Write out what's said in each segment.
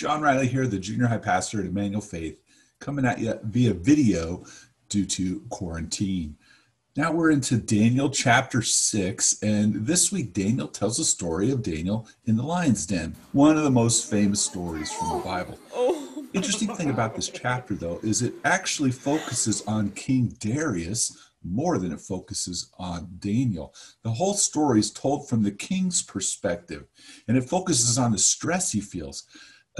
John Riley here, the junior high pastor at Emmanuel Faith, coming at you via video due to quarantine. Now we're into Daniel chapter 6, and this week Daniel tells the story of Daniel in the lion's den, one of the most famous stories from the Bible. Interesting thing about this chapter, though, is it actually focuses on King Darius more than it focuses on Daniel. The whole story is told from the king's perspective, and it focuses on the stress he feels,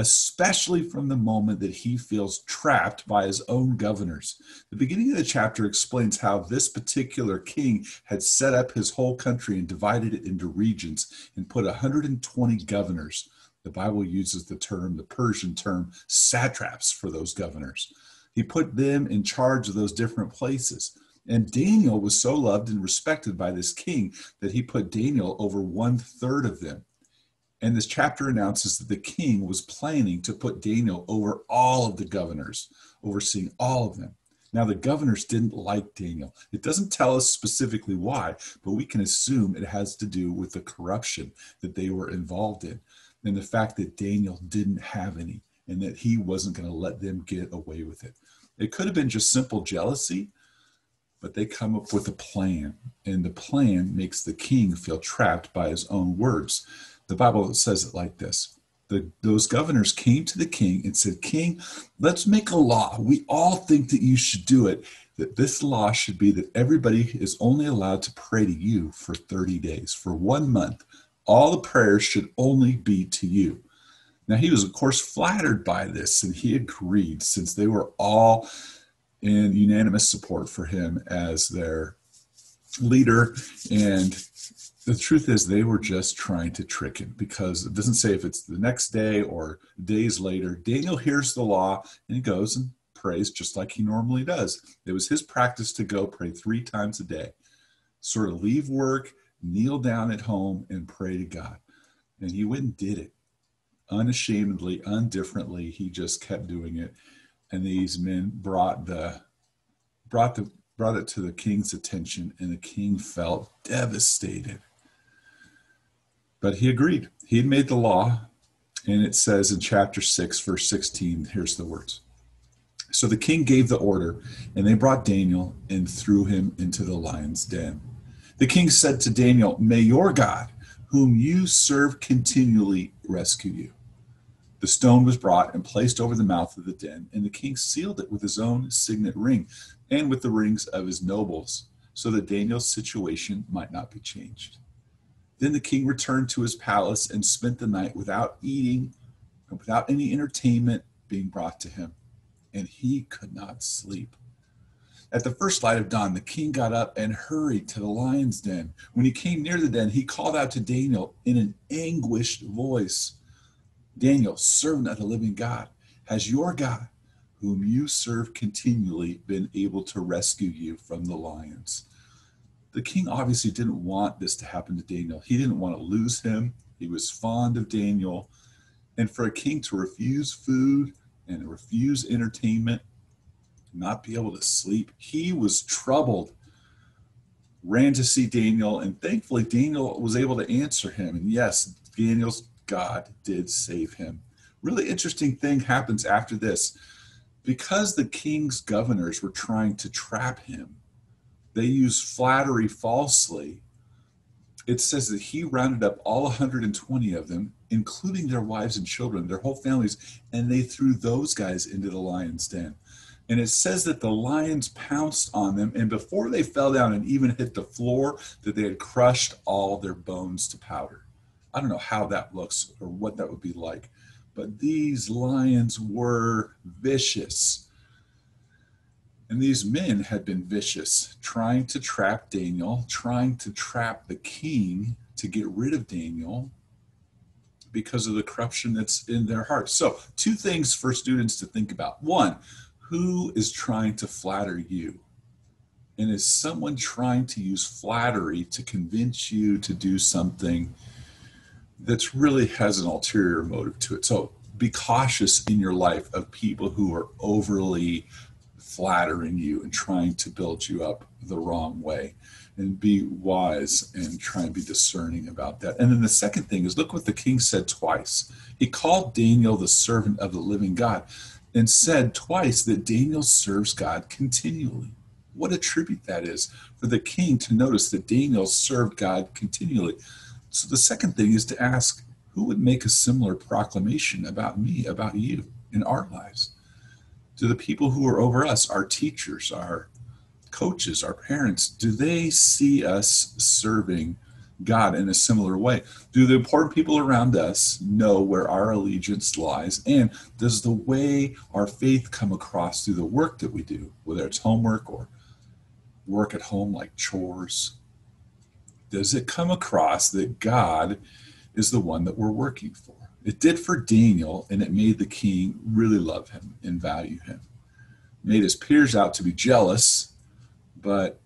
especially from the moment that he feels trapped by his own governors. The beginning of the chapter explains how this particular king had set up his whole country and divided it into regions and put 120 governors. The Bible uses the Persian term, satraps for those governors. He put them in charge of those different places. And Daniel was so loved and respected by this king that he put Daniel over 1/3 of them. And this chapter announces that the king was planning to put Daniel over all of the governors, overseeing all of them. Now, the governors didn't like Daniel. It doesn't tell us specifically why, but we can assume it has to do with the corruption that they were involved in and the fact that Daniel didn't have any and that he wasn't going to let them get away with it. It could have been just simple jealousy, but they come up with a plan, and the plan makes the king feel trapped by his own words. The Bible says it like this. Those governors came to the king and said, "King, let's make a law. We all think that you should do it. That this law should be that everybody is only allowed to pray to you for 30 days, for 1 month. All the prayers should only be to you." Now, he was, of course, flattered by this, and he agreed, since they were all in unanimous support for him as their leader. And the truth is, they were just trying to trick him, because it doesn't say if it's the next day or days later. Daniel hears the law and he goes and prays just like he normally does. It was his practice to go pray 3 times a day, sort of leave work, kneel down at home and pray to God. And he went and did it unashamedly, indifferently. He just kept doing it. And these men brought it to the king's attention, and the king felt devastated. But he agreed. He had made the law, and it says in chapter 6, verse 16, here's the words. So the king gave the order, and they brought Daniel and threw him into the lion's den. The king said to Daniel, "May your God, whom you serve continually, rescue you." The stone was brought and placed over the mouth of the den, and the king sealed it with his own signet ring and with the rings of his nobles, so that Daniel's situation might not be changed. Then the king returned to his palace and spent the night without eating and without any entertainment being brought to him, and he could not sleep. At the first light of dawn, the king got up and hurried to the lion's den. When he came near the den, he called out to Daniel in an anguished voice, "Daniel, servant of the living God, has your God, whom you serve continually, been able to rescue you from the lions?" The king obviously didn't want this to happen to Daniel. He didn't want to lose him. He was fond of Daniel. And for a king to refuse food and refuse entertainment, not be able to sleep, he was troubled. Ran to see Daniel, and thankfully Daniel was able to answer him. And yes, Daniel's God did save him. Really interesting thing happens after this. Because the king's governors were trying to trap him, they used flattery falsely. It says that he rounded up all 120 of them, including their wives and children, their whole families, and they threw those guys into the lion's den. And it says that the lions pounced on them, and before they fell down and even hit the floor, that they had crushed all their bones to powder. I don't know how that looks or what that would be like, but these lions were vicious. And these men had been vicious, trying to trap Daniel, trying to trap the king to get rid of Daniel because of the corruption that's in their hearts. So 2 things for students to think about. 1, who is trying to flatter you? And is someone trying to use flattery to convince you to do something that really has an ulterior motive to it? So be cautious in your life of people who are overly flattering you and trying to build you up the wrong way. and be wise and try and be discerning about that. And then the second thing is, look what the king said twice. He called Daniel the servant of the living God and said twice that Daniel serves God continually. What a tribute that is for the king to notice that Daniel served God continually. So the second thing is to ask, who would make a similar proclamation about me, about you, in our lives? Do the people who are over us, our teachers, our coaches, our parents, do they see us serving God in a similar way? Do the important people around us know where our allegiance lies? And does the way our faith come across through the work that we do, whether it's homework or work at home like chores, does it come across that God is the one that we're working for? It did for Daniel, and it made the king really love him and value him. It made his peers out to be jealous, but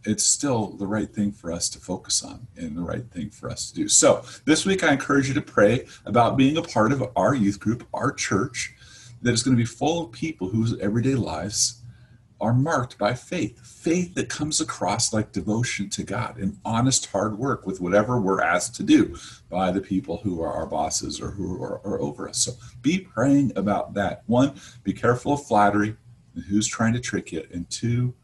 it's still the right thing for us to focus on and the right thing for us to do. So this week, I encourage you to pray about being a part of our youth group, our church, that is going to be full of people whose everyday lives are marked by faith. Faith that comes across like devotion to God and honest hard work with whatever we're asked to do by the people who are our bosses or who are over us. So be praying about that. One, be careful of flattery and who's trying to trick you. And two,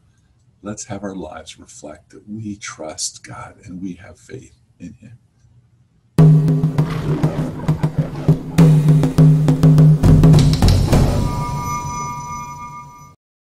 let's have our lives reflect that we trust God and we have faith in Him.